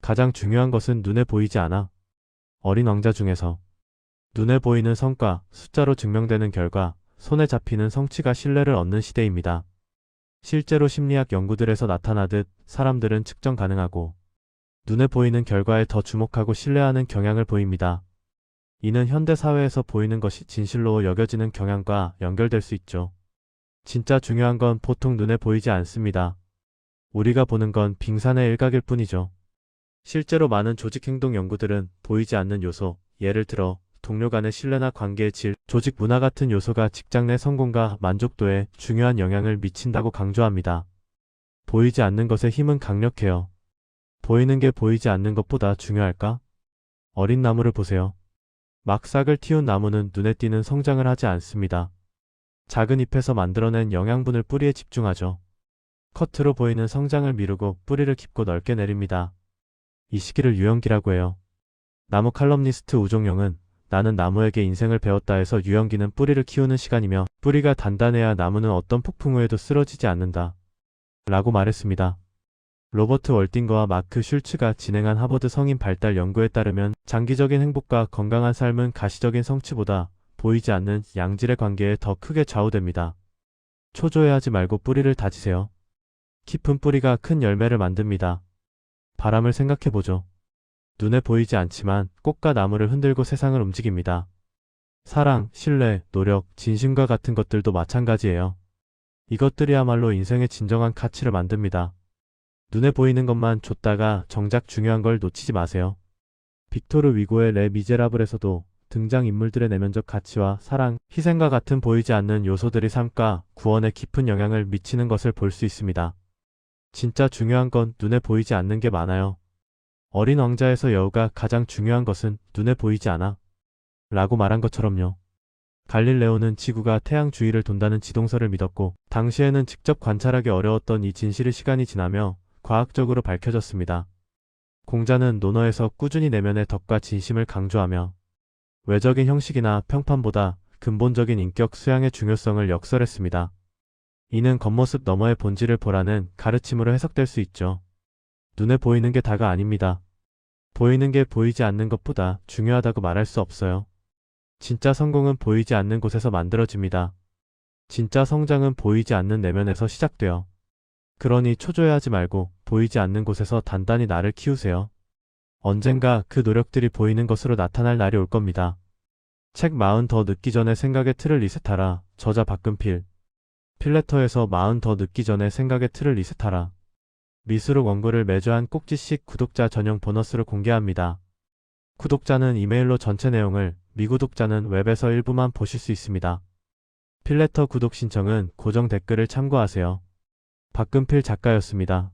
가장 중요한 것은 눈에 보이지 않아. 어린 왕자 중에서 눈에 보이는 성과, 숫자로 증명되는 결과, 손에 잡히는 성취가 신뢰를 얻는 시대입니다. 실제로 심리학 연구들에서 나타나듯 사람들은 측정 가능하고 눈에 보이는 결과에 더 주목하고 신뢰하는 경향을 보입니다. 이는 현대 사회에서 보이는 것이 진실로 여겨지는 경향과 연결될 수 있죠. 진짜 중요한 건 보통 눈에 보이지 않습니다. 우리가 보는 건 빙산의 일각일 뿐이죠. 실제로 많은 조직행동 연구들은 보이지 않는 요소, 예를 들어 동료 간의 신뢰나 관계의 질, 조직 문화 같은 요소가 직장 내 성공과 만족도에 중요한 영향을 미친다고 강조합니다. 보이지 않는 것의 힘은 강력해요. 보이는 게 보이지 않는 것보다 중요할까? 어린 나무를 보세요. 막 싹을 틔운 나무는 눈에 띄는 성장을 하지 않습니다. 작은 잎에서 만들어낸 영양분을 뿌리에 집중하죠. 겉으로 보이는 성장을 미루고 뿌리를 깊고 넓게 내립니다. 이 시기를 유연기라고 해요. 나무 칼럼니스트 우종영은 나는 나무에게 인생을 배웠다 해서 유연기는 뿌리를 키우는 시간이며 뿌리가 단단해야 나무는 어떤 폭풍 후에도 쓰러지지 않는다. 라고 말했습니다. 로버트 월딩거와 마크 슐츠가 진행한 하버드 성인 발달 연구에 따르면 장기적인 행복과 건강한 삶은 가시적인 성취보다 보이지 않는 양질의 관계에 더 크게 좌우됩니다. 초조해하지 말고 뿌리를 다지세요. 깊은 뿌리가 큰 열매를 만듭니다. 바람을 생각해보죠. 눈에 보이지 않지만 꽃과 나무를 흔들고 세상을 움직입니다. 사랑, 신뢰, 노력, 진심과 같은 것들도 마찬가지예요. 이것들이야말로 인생의 진정한 가치를 만듭니다. 눈에 보이는 것만 줬다가 정작 중요한 걸 놓치지 마세요. 빅토르 위고의 레 미제라블에서도 등장인물들의 내면적 가치와 사랑, 희생과 같은 보이지 않는 요소들이 삶과 구원에 깊은 영향을 미치는 것을 볼 수 있습니다. 진짜 중요한 건 눈에 보이지 않는 게 많아요. 어린 왕자에서 여우가 가장 중요한 것은 눈에 보이지 않아. 라고 말한 것처럼요. 갈릴레오는 지구가 태양 주위를 돈다는 지동설을 믿었고 당시에는 직접 관찰하기 어려웠던 이 진실이 시간이 지나며 과학적으로 밝혀졌습니다. 공자는 논어에서 꾸준히 내면의 덕과 진심을 강조하며 외적인 형식이나 평판보다 근본적인 인격 수양의 중요성을 역설했습니다. 이는 겉모습 너머의 본질을 보라는 가르침으로 해석될 수 있죠. 눈에 보이는 게 다가 아닙니다. 보이는 게 보이지 않는 것보다 중요하다고 말할 수 없어요. 진짜 성공은 보이지 않는 곳에서 만들어집니다. 진짜 성장은 보이지 않는 내면에서 시작돼요. 그러니 초조해하지 말고 보이지 않는 곳에서 단단히 나를 키우세요. 언젠가 그 노력들이 보이는 것으로 나타날 날이 올 겁니다. 책 40 더 늦기 전에 생각의 틀을 리셋하라. 저자 박근필. 필레터에서 40 더 늦기 전에 생각의 틀을 리셋하라. 미수록 원고를 매주 한 꼭지씩 구독자 전용 보너스로 공개합니다. 구독자는 이메일로 전체 내용을, 미구독자는 웹에서 일부만 보실 수 있습니다. 필레터 구독 신청은 고정 댓글을 참고하세요. 박근필 작가였습니다.